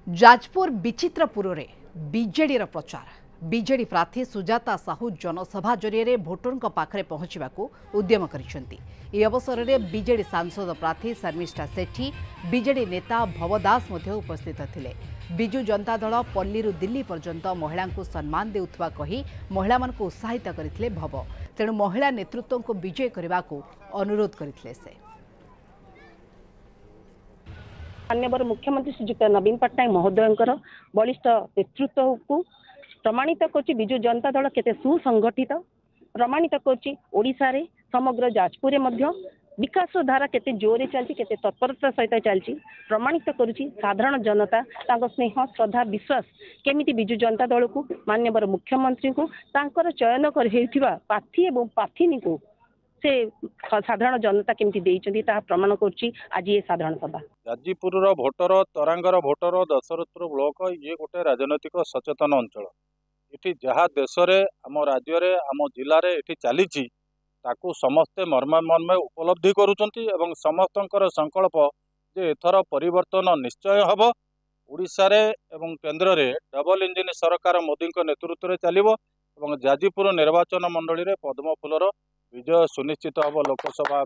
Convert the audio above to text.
जाजपुर विचित्रपुर रे बीजेडी प्रचार बीजेडी प्रार्थी सुजाता साहू जनसभा जरिए भोटर पाखरे पहुंचवा उद्यम कर अवसर में बीजेडी सांसद प्रार्थी शर्मिष्ठा सेठी बीजेडी नेता भवदास उपस्थित थिले। बिजु जनता दल पल्लीरु दिल्ली पर्यंत महिला को सम्मान देउथवा कही महिला मानकु उत्साहित करथिले भव। तेणु महिला नेतृत्व को विजय करने को अनुरोध करथिले से। माननीय मुख्यमंत्री श्रीजुक्त नवीन पट्टनायक महोदय बलिष्ठ नेतृत्व को प्रमाणित कर बिजु जनता दल केते सुसंगठित प्रमाणित कर समग्र जाजपुर विकास धारा केते जोरे चलती केते तत्परता सहित चलती प्रमाणित करुच्ची साधारण जनता स्नेह श्रद्धा विश्वास केमिति बिजु जनता दल को माननीय मुख्यमंत्री को तांकर चयन कर प्रार्थी एवं प्रार्थिनी को से साधारण जनता केमती देइचंदी ता प्रमाण करछि आज ये साधारण सभा। गाजीपुर भोटर तरांगर भोटर दशरथपुर ब्लॉक ये गोटे राजनैतिक सचेतन अंचल इठी जहाँ देश में आम राज्य में आम जिले में ये चली ताकू समस्ते मर्मे उपलब्धि करुचंती एवं समस्तंकर संकल्प जे एथर परिवर्तन निश्चय हब। ओडिशा रे एवं केंद्र रे डबल इंजिन सरकार मोदी नेतृत्व में चलिबो एवं जाजीपुर निर्वाचन मंडली रे पद्मफुलर विजय सुनिश्चित हब लोकसभा।